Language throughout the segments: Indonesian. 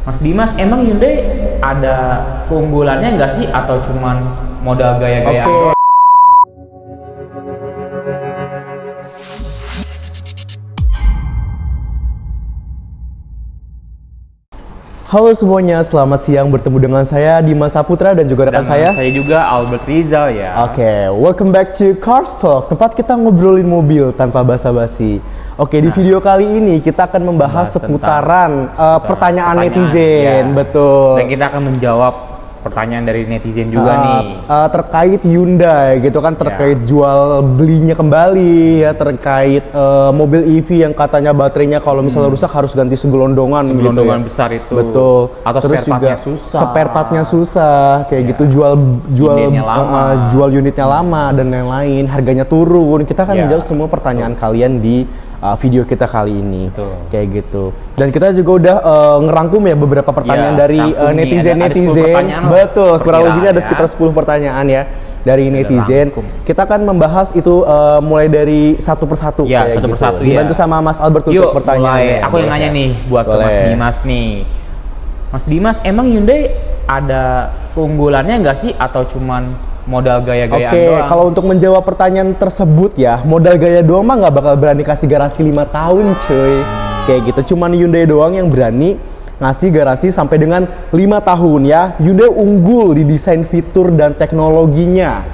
Mas Dimas, emang Hyundai ada keunggulannya nggak sih atau cuman modal gaya-gayaan doang? Halo semuanya, selamat siang, bertemu dengan saya Dimas Saputra dan juga rekan saya. Saya juga Albert Rizal ya. Oke, welcome back to Cars Talk, tempat kita ngobrolin mobil tanpa basa-basi. Oke, di video kali ini kita akan membahas seputaran pertanyaan netizen, ya. betul. Dan kita akan menjawab pertanyaan dari netizen juga nih. Terkait Hyundai gitu kan, terkait jual belinya kembali ya, terkait mobil EV yang katanya baterainya kalau misalnya rusak harus ganti segelondongan gitu ya. Besar itu. Betul. Atau terus juga spare partnya susah kayak gitu, jual unitnya lama dan lain-lain, harganya turun. Kita akan menjawab semua pertanyaan kalian di video kita kali ini. Kayak gitu. Dan kita juga udah ngerangkum ya beberapa pertanyaan dari netizen. Betul, kurang lebihnya ada sekitar 10 pertanyaan ya dari netizen. Kita akan membahas itu mulai dari satu persatu. Ya, satu persatu. Dibantu sama Mas Albert untuk pertanyaannya. Aku yang nanya nih buat Mas Dimas nih. Mas Dimas, emang Hyundai ada keunggulannya nggak sih atau cuman modal gaya-gayaan doang? Kalau untuk menjawab pertanyaan tersebut ya, modal gaya doang mah nggak bakal berani kasih garansi 5 tahun cuy. Kayak gitu, cuman Hyundai doang yang berani ngasih garansi sampai dengan 5 tahun ya. Hyundai unggul di desain fitur dan teknologinya.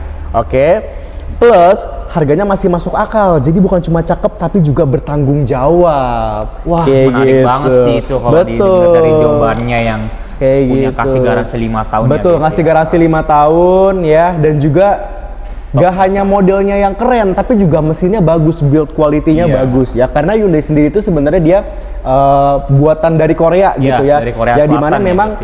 Plus harganya masih masuk akal, jadi bukan cuma cakep tapi juga bertanggung jawab. Wah, kayak menarik gitu banget sih itu kalau didengar dari jawabannya yang kayak punya gitu. kasih garansi 5 tahun. Betul, ngasih garansi 5 tahun ya, dan juga gak hanya modelnya yang keren, tapi juga mesinnya bagus, build quality-nya bagus ya. Karena Hyundai sendiri itu sebenarnya dia buatan dari Korea gitu ya. Dari Korea ya, dimana memang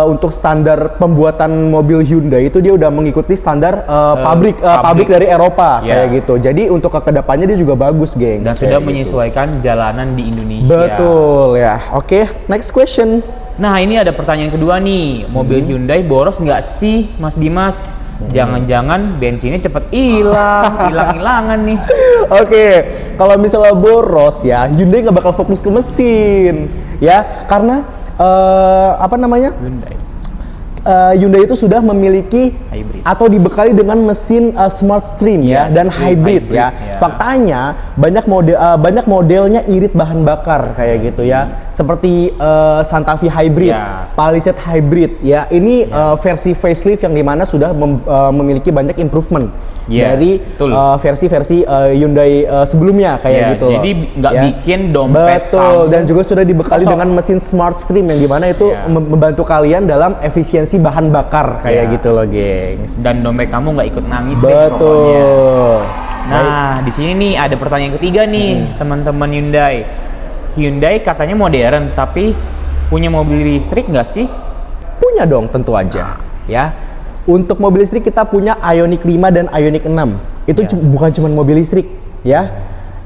untuk standar pembuatan mobil Hyundai itu dia udah mengikuti standar pabrik dari Eropa kayak gitu. Jadi untuk kedepannya dia juga bagus, geng. Dan sudah menyesuaikan jalanan di Indonesia. Betul ya. Oke, next question. Nah, ini ada pertanyaan kedua nih. Mobil Hyundai boros nggak sih, Mas Dimas? Jangan-jangan bensinnya cepet hilang-hilangan nih. Kalau misalnya boros ya, Hyundai nggak bakal fokus ke mesin ya, karena Hyundai itu sudah memiliki atau dibekali dengan mesin Smart Stream dan hybrid ya. Faktanya banyak modelnya irit bahan bakar kayak gitu ya. Seperti Santa Fe Hybrid, Palisade Hybrid ya. Ini versi facelift yang dimana sudah memiliki banyak improvement dari versi-versi Hyundai sebelumnya kayak gitu. Jadi nggak bikin dompet. Betul, dan juga sudah dibekali dengan mesin Smart Stream yang dimana itu membantu kalian dalam efisiensi bahan bakar kayak gitu loh, gengs. Dan dompet kamu nggak ikut nangis. Betul. Nah, di sini nih ada pertanyaan ketiga nih, teman-teman Hyundai. Hyundai katanya modern, tapi punya mobil listrik nggak sih? Punya dong, tentu aja. Ya. Untuk mobil listrik kita punya Ioniq 5 dan Ioniq 6. Itu bukan cuma mobil listrik, ya.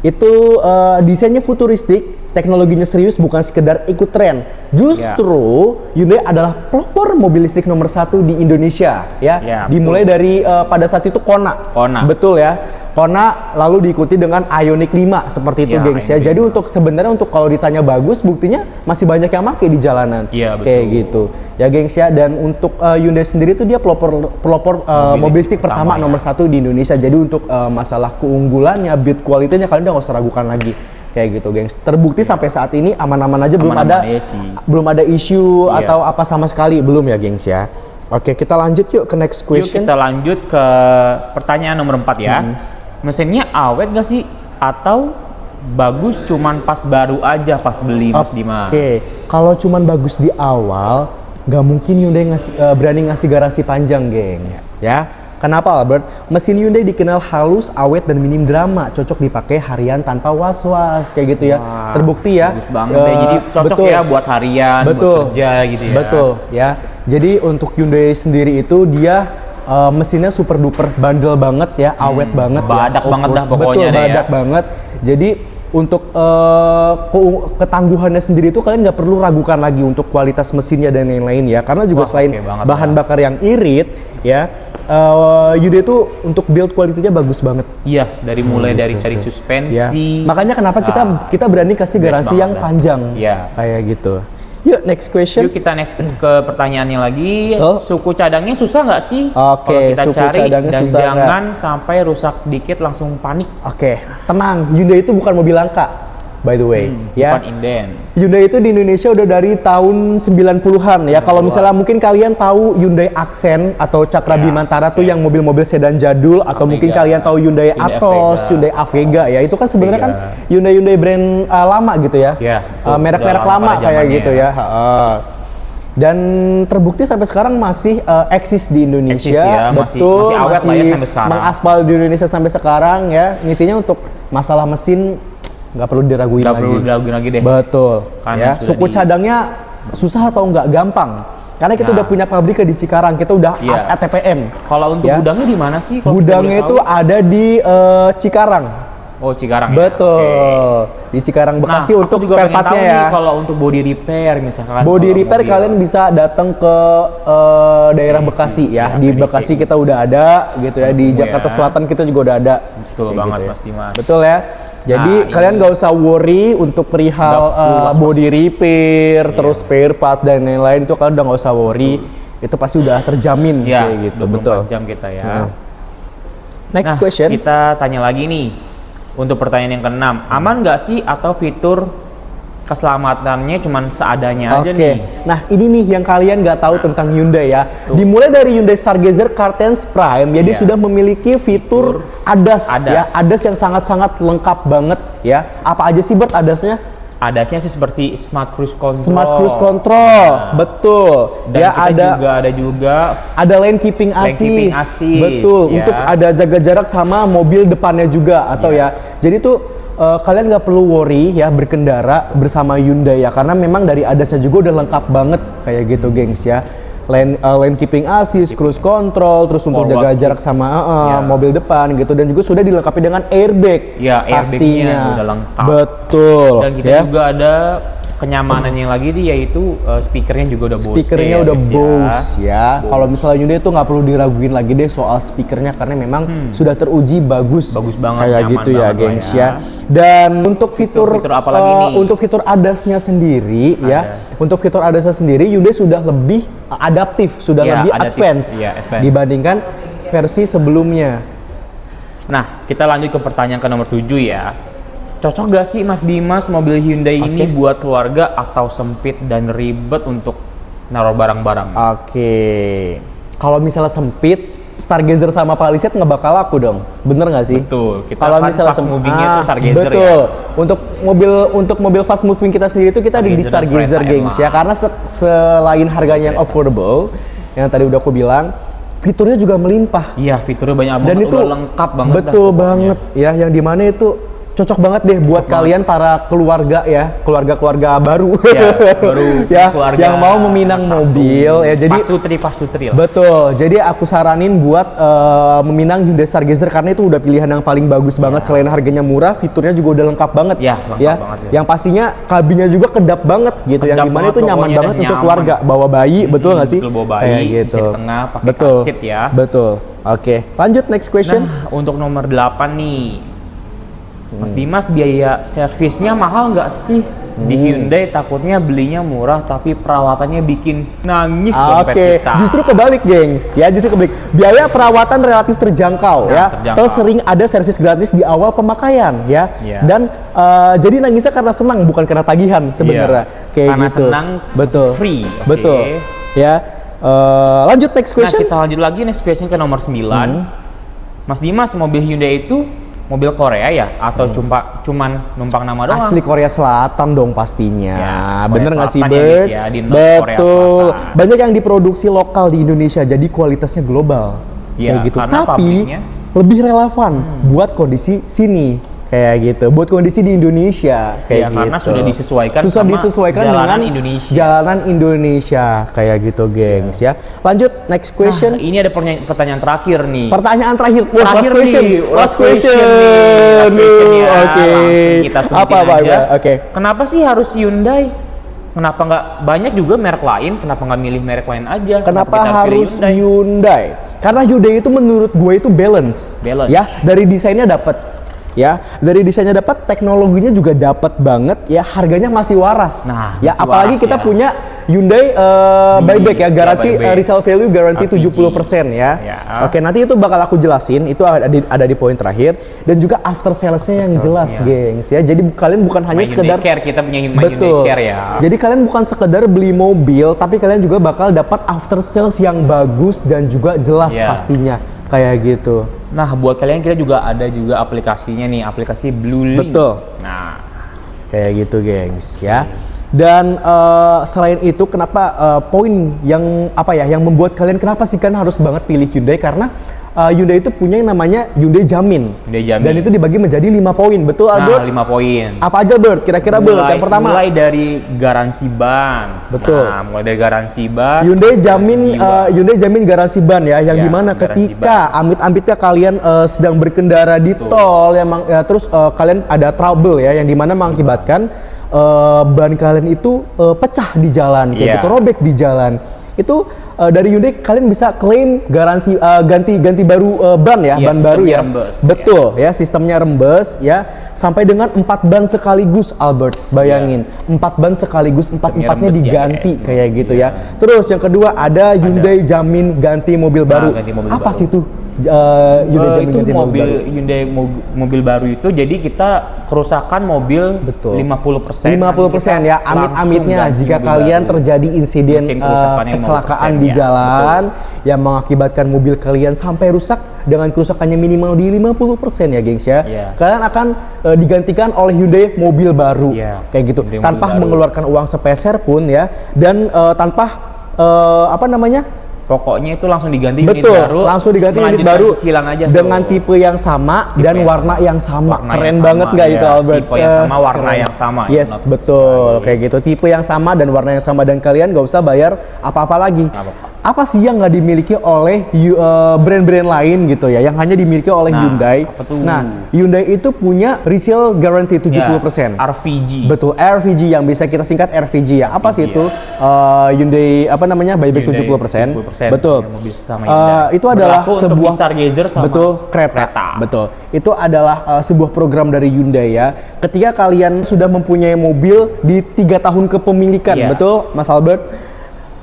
Itu desainnya futuristik, teknologinya serius, bukan sekedar ikut tren. Justru Hyundai adalah pelopor mobil listrik nomor 1 di Indonesia, ya. Dimulai dari pada saat itu Kona. Betul ya. Kona, lalu diikuti dengan Ioniq 5 seperti itu, gengs ya. Jadi sebenarnya untuk kalau ditanya bagus, buktinya masih banyak yang pakai di jalanan. Kayak gitu. Ya, gengs ya. Dan untuk Hyundai sendiri itu dia pelopor mobil listrik pertama nomor 1 di Indonesia. Jadi untuk masalah keunggulannya, build quality-nya kalian udah nggak usah ragukan lagi. Kayak gitu, gengs. Terbukti sampai saat ini aman-aman aja, belum ada isu atau apa sama sekali, belum ya, gengs ya. Oke, kita lanjut yuk ke next question. Yuk kita lanjut ke pertanyaan nomor 4 ya. Mesinnya awet gak sih? Atau bagus cuman pas baru aja pas beli, Mas Dimas? Kalau cuman bagus di awal, gak mungkin Hyundai berani ngasih garansi panjang, gengs. Ya. Kenapa, Albert? Mesin Hyundai dikenal halus, awet, dan minim drama. Cocok dipakai harian tanpa was-was, kayak gitu ya. Terbukti ya. Bagus banget ya. Jadi cocok ya buat harian, buat kerja gitu ya. Betul ya. Jadi untuk Hyundai sendiri itu dia mesinnya super duper bandel banget ya, awet banget, badak banget dah pokoknya. Betul, badak banget. Jadi untuk ketangguhannya sendiri itu kalian nggak perlu ragukan lagi untuk kualitas mesinnya dan lain-lain ya, karena juga selain bahan bakar yang irit ya, Hyundai itu untuk build quality-nya bagus banget. Iya, mulai dari suspensi. Ya. Makanya kenapa kita berani kasih garansi yang panjang kayak gitu. Yuk, next question. Yuk kita next ke pertanyaannya lagi. Oh. Suku cadangnya susah nggak sih? Oke, Kalau kita suku cari cadangnya dan susah jangan sampai rusak dikit langsung panik. Oke, tenang. Hyundai itu bukan mobil langka, by the way. Ya. Bukan inden. Hyundai itu di Indonesia udah dari tahun 90-an ya. Kalau misalnya mungkin kalian tahu Hyundai Accent atau Cakra Ya, Bimantara tuh Accent. yang mobil-mobil sedan jadul, atau mungkin Avega. kalian tahu Hyundai Hyundai Atos, Avega. Hyundai Avega ya. Itu kan sebenarnya kan Avega. Hyundai brand lama gitu ya. Ya, betul. Merek-merek Udah lama pada kayak zamannya gitu ya. Dan terbukti sampai sekarang masih eksis di Indonesia. Eksis ya, masih awet lah ya sampai sekarang. Mengaspal di Indonesia sampai sekarang ya. Intinya untuk masalah mesin nggak perlu diraguin Nggak lagi. perlu diraguin lagi deh. Betul. Karena Ya, sudah suku cadangnya susah atau nggak gampang. Karena kita Nah. udah punya pabriknya di Cikarang, kita udah Iya. ATPM. Kalau untuk Ya. gudangnya di mana sih? Kalau kita Gudangnya boleh itu tahu? ada di Cikarang. Oh, Cikarang ya. Betul. Oke. Di Cikarang Bekasi Nah, untuk aku juga spare pengen tahu partnya nih ya. kalau untuk body repair misalkan. Body kalau repair mobil. kalian bisa datang ke daerah Bekasi ya. ya, Di PDC. Bekasi kita udah ada gitu ya. Di Ketemu Jakarta ya. Selatan kita juga udah ada. Betul Kayak banget gitu ya. Mas Dimas. Betul ya. Jadi Nah, kalian ini- nggak usah worry untuk perihal Nggak perlu was-was. body repair, Iya. terus spare part dan lain-lain itu kalian udah nggak usah worry. Itu pasti udah terjamin Ya, kayak gitu. 24 Betul. jam kita ya. Nah. Next Nah, question. kita tanya lagi nih. Untuk pertanyaan yang ke-6, aman nggak sih atau fitur keselamatannya cuman seadanya aja Oke, nih? nah ini nih yang kalian nggak tahu tentang Hyundai ya. Dimulai dari Hyundai Stargazer Car10 Prime, ya dia Iya. sudah memiliki fitur ADAS, ADAS. ya. ADAS yang sangat-sangat lengkap banget ya. Apa aja sih Bert ADAS-nya? Adasnya sih seperti Smart Cruise Control. Smart Cruise Control, Nah, betul. dan Ya kita ada ada juga lane keeping Lane assist. keeping assist, Betul, ya. untuk ada jaga jarak sama mobil depannya juga atau ya. Jadi tuh kalian nggak perlu worry ya berkendara bersama Hyundai ya, karena memang dari ADAS-nya juga udah lengkap banget kayak gitu gengs ya. Lane keeping assist, cruise control, terus untuk Forward jaga jarak sama Ya. mobil depan gitu, dan juga sudah dilengkapi dengan airbag. Ya, airbag-nya pastinya. udah lengkap. Betul. dan kita ya. juga ada kenyamanannya lagi nih, yaitu speakernya juga udah Bose. Speakernya udah guys, Bose ya. Bose. Kalau misalnya Hyundai itu nggak perlu diraguin lagi deh soal speakernya, karena memang sudah teruji bagus. Bagus banget, kayak nyaman gitu ya, banget lah gengs ya. ya. Dan untuk fitur Fitur apa lagi nih? untuk fitur ADAS-nya sendiri ya. Untuk fitur ADAS-nya sendiri Hyundai sudah lebih adaptif, sudah Ya, lebih adaptif. advance, Ya, advance. dibandingkan versi sebelumnya. Nah, kita lanjut ke pertanyaan ke nomor 7 ya. Cocok gak sih Mas Dimas mobil Hyundai ini Oke. buat keluarga atau sempit dan ribet untuk naruh barang-barang? Oke. Kalau misalnya sempit, Stargazer sama Palisade nggak bakal laku dong, bener nggak sih? Betul, kita Kalau kan misalnya fast movingnya tuh Stargazer betul. ya. Untuk mobil fast moving kita sendiri itu kita ada di Stargazer dan Stargazer, gengs Freightliner. ya, karena selain harganya yang affordable, yang tadi udah aku bilang, fiturnya juga melimpah. Iya, fiturnya banyak Dan banget, itu udah lengkap banget. dah betul pokoknya. banget ya, yang dimana itu cocok banget deh buat kalian para keluarga ya, keluarga baru, Ya, baru ya, keluarga yang mau meminang satu. mobil ya. Jadi pasutri lah. betul, jadi aku saranin buat meminang Hyundai Stargazer karena itu udah pilihan yang paling bagus banget. Selain harganya murah, fiturnya juga udah lengkap banget. Ya, lengkap banget ya. Yang pastinya kabinnya juga kedap banget gitu. Yang Kedap dimana banget itu nyaman pokoknya, banget dan untuk nyaman. keluarga, bawa bayi, betul nggak sih? betul, bawa bayi, Kayak bisa gitu. di tengah, pakai betul, car seat ya. Betul. Oke, lanjut next question. Nah, untuk nomor 8 nih. Mas Dimas, biaya servisnya mahal nggak sih? Di Hyundai takutnya belinya murah tapi perawatannya bikin nangis dompet Oke, kita. justru kebalik, gengs. Ya, justru kebalik. Biaya perawatan relatif terjangkau Nah, ya. terjangkau. Terus sering ada servis gratis di awal pemakaian ya. Iya. Dan jadi nangisnya karena senang bukan karena tagihan sebenarnya. Iya. Kayak Karena gitu. senang, Betul. free. Oke. Betul. Ya. Lanjut next Nah, question. kita lanjut lagi next question ke nomor 9. Mas Dimas, mobil Hyundai itu mobil Korea ya? Atau cuman numpang nama doang? Asli Korea Selatan dong pastinya. Ya, Bener Korea nggak sih, Selatan ya, Bert? guys, ya, di Korea Betul. Selatan. Banyak yang diproduksi lokal di Indonesia, jadi kualitasnya global. Ya, Kayak gitu. karena Tapi pabriknya lebih relevan buat kondisi sini. Kayak gitu. Buat kondisi di Indonesia. Kayak Ya, karena gitu. sudah disesuaikan Susah sama disesuaikan jalanan dengan Indonesia. jalanan Indonesia. Kayak gitu, gengs ya. Lanjut next question. Nah, ini ada pertanyaan terakhir nih. Pertanyaan terakhir. Oh, Terakhir last question. nih, Last question. nih. Last question ya. Oke. Langsung kita sebutin Apa aja. Oke. Kenapa sih harus Hyundai? Kenapa nggak banyak juga merek lain? Kenapa nggak milih merek lain aja? Kenapa kita pilih harus Hyundai? Karena Hyundai itu menurut gue itu balance. Balance. Ya, dari desainnya dapat. ya. Dari desainnya dapat, teknologinya juga dapat banget ya, harganya masih waras. Nah, ya masih apalagi waras kita ya. punya Hyundai buyback ya, garansi buyback. resale value garansi RVG. 70% ya. Ya. Oke, nanti itu bakal aku jelasin, itu ada di poin terakhir, dan juga after salesnya yang jelas, salesnya. gengs ya. Jadi kalian bukan hanya My sekedar Hyundai Care, kita punya My betul. Hyundai Care ya. Jadi kalian bukan sekedar beli mobil, tapi kalian juga bakal dapat after sales yang bagus dan juga jelas Ya. pastinya kayak gitu. Nah, buat kalian kita juga ada juga aplikasinya nih, aplikasi Blue Link. Betul. Nah, Kayak gitu, gengs ya. Dan selain itu, kenapa poin yang apa ya, yang membuat kalian kenapa sih kan harus banget pilih Hyundai, karena Hyundai itu punya yang namanya Hyundai Jamin. Hyundai Jamin. Dan itu dibagi menjadi 5 poin, betul Albert? 5 poin. Apa aja Bert? Kira-kira Bert, yang pertama Mulai dari garansi ban. Betul. Nah, mulai dari garansi ban. Hyundai Jamin, garansi jiwa. Hyundai Jamin garansi ban ya, yang Ya, dimana garansi ketika amit-amitnya kalian sedang berkendara di tol, terus kalian ada trouble ya, yang dimana mengakibatkan ban kalian itu pecah di jalan, kayak Iya. gitu, robek di jalan. Itu dari Hyundai kalian bisa klaim garansi ganti baru ban ya, Iya, ban baru sistemnya ya. rembes, Betul ya, sistemnya rembes ya, sampai dengan 4 ban sekaligus, Albert. Bayangin, 4 ban sekaligus, empat-empatnya rembes ya, diganti guys. kayak gitu Iya. ya. Terus yang kedua ada Hyundai Jamin ganti mobil baru. ganti mobil Apa baru. sih itu Hyundai Jamin Itu ganti mobil baru? Hyundai mobil baru itu, jadi kita kerusakan mobil Betul. 50%. 50% ya, amit-amitnya jika kalian terjadi insiden Mesin kerusakannya kecelakaan 50%, di ya, jalan yang mengakibatkan mobil kalian sampai rusak dengan kerusakannya minimal di 50% ya, gengs ya. Iya. Kalian akan digantikan oleh Hyundai mobil baru. Iya, Kayak gitu, Hyundai mobil tanpa baru. mengeluarkan uang sepeser pun ya, dan tanpa apa namanya? Pokoknya itu langsung diganti unit Betul, baru. langsung diganti unit melanjutkan baru cicilan aja dengan tuh. tipe yang sama Tipe dan yang warna sama. yang sama. Warna Keren yang sama, banget nggak itu, ya. Albert? Tipe yang sama, Yes, warna keren. yang sama. Yes, Not betul. sekali. Kayak gitu, tipe yang sama dan warna yang sama, dan kalian nggak usah bayar apa-apa lagi. Apa sih yang nggak dimiliki oleh brand-brand lain gitu ya, yang hanya dimiliki oleh Nah, Hyundai? apa tuh? Nah, Hyundai itu punya resale guarantee 70%. RVG. Betul, RVG yang bisa kita singkat RVG ya. Apa sih RVG, itu? Hyundai apa namanya? Buyback Hyundai 70%. 70%. Betul. Ya, mobil sama Hyundai. Itu adalah Berlaku untuk sebuah Stargazer sama betul, kereta. Betul. Itu adalah sebuah program dari Hyundai ya. Ketika kalian sudah mempunyai mobil di 3 tahun kepemilikan, Iya. betul, Mas Albert?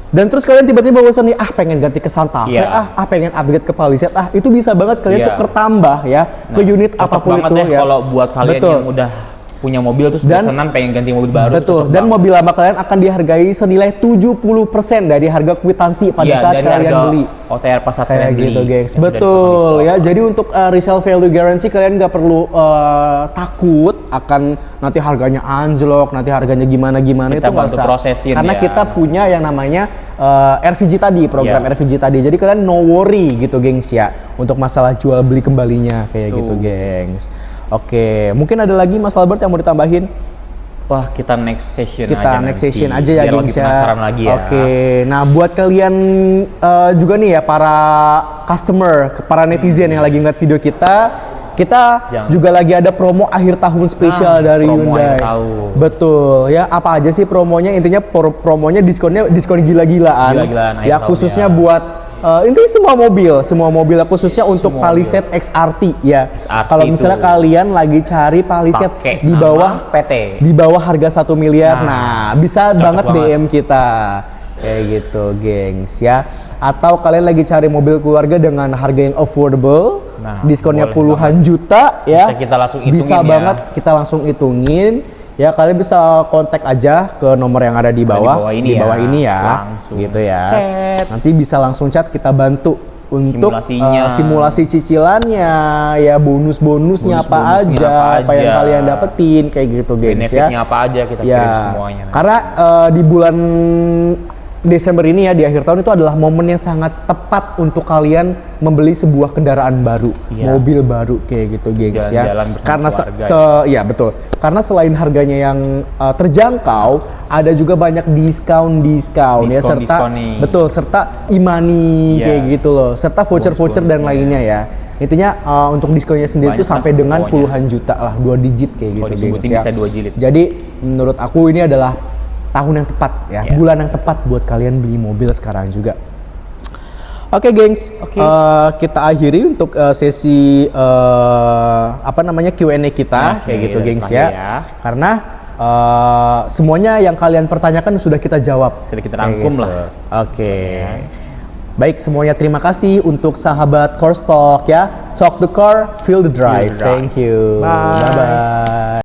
Dan terus kalian tiba-tiba bosan nih, pengen ganti ke Santa Fe, Iya. pengen upgrade ke Palisade, itu bisa banget kalian Iya. tuker tambah ya ke unit Cocok apapun banget itu deh ya. kalau buat kalian Betul. yang udah punya mobil terus Dan- bosanan pengen ganti mobil baru. Betul, cocok dan banget. mobil lama kalian akan dihargai senilai 70% dari harga kwitansi pada Iya, saat dari kalian harga beli. OTR pas saat Kayak kalian beli. gitu, gengs. yang sudah Betul diponis ya. Jadi untuk resale value guarantee kalian nggak perlu takut akan nanti harganya anjlok, nanti harganya gimana-gimana, Kita itu nggak bantu usah. prosesin Karena ya, kita punya yang namanya RVG tadi, program Iya. RVG tadi. Jadi kalian no worry gitu, gengs ya, untuk masalah jual beli kembalinya kayak Tuh. gitu, gengs. Oke, mungkin ada lagi Mas Albert yang mau ditambahin? Wah, kita next session Kita aja next nanti. session aja ya, Biar gengs lebih ya. penasaran lagi ya. Oke, nah buat kalian juga nih ya, para customer, para netizen yang lagi ngeliat video kita Jangan. juga lagi ada promo akhir tahun spesial Nah, dari promo Hyundai. akhir tahun. Betul ya, apa aja sih promonya? Intinya promonya diskon gila-gilaan. Gila-gilaan akhir Ya tahun khususnya ya. buat intinya semua mobil khususnya untuk Semua Palisade XRT ya. XRT Kalau misalnya tuh. kalian lagi cari Palisade Pakai di nama bawah PT. di bawah harga 1 miliar, nah bisa cocok banget banget. DM kita kayak gitu, gengs ya. Atau kalian lagi cari mobil keluarga dengan harga yang affordable, Nah, diskonnya boleh puluhan juta ya. Bisa kita langsung hitungin Bisa ya. banget kita langsung hitungin. Ya, kalian bisa kontak aja ke nomor yang ada di bawah, di bawah ini ya. Langsung gitu ya. Chat. Nanti bisa langsung chat, kita bantu untuk Simulasinya. simulasi cicilannya, ya bonus-bonusnya apa Bonus-bonusnya aja, apa yang aja. kalian dapetin kayak gitu, gengs ya. Benefitnya apa aja kita Ya, kirim semuanya. karena di bulan Desember ini ya, di akhir tahun itu adalah momen yang sangat tepat untuk kalian membeli sebuah kendaraan baru, Iya. mobil baru kayak gitu, gengs ya. Jalan-jalan bersama Karena keluarga, ya betul. Karena selain harganya yang terjangkau, ada juga banyak diskon ya, serta Diskon nih. betul, serta e-money Iya. kayak gitu loh, serta voucher-voucher dan lainnya ya. Intinya untuk diskonnya sendiri itu Banyak sampai lah dengan pokoknya. puluhan juta lah, 2 digit kayak Kalau gitu, disebutin gengs ya. bisa 2 jilid. Jadi menurut aku ini adalah tahun yang tepat ya, Ya. bulan yang tepat buat kalian beli mobil sekarang juga. Oke, gengs. Oke. Kita akhiri untuk sesi apa namanya Q&A kita kayak gitu, gengs ya. Karena semuanya yang kalian pertanyakan sudah kita jawab. Sudah kita rangkum lah. Oke. Baik, semuanya terima kasih untuk sahabat Core Talk ya. Talk the car, feel the drive. Thank you. Bye. Bye-bye.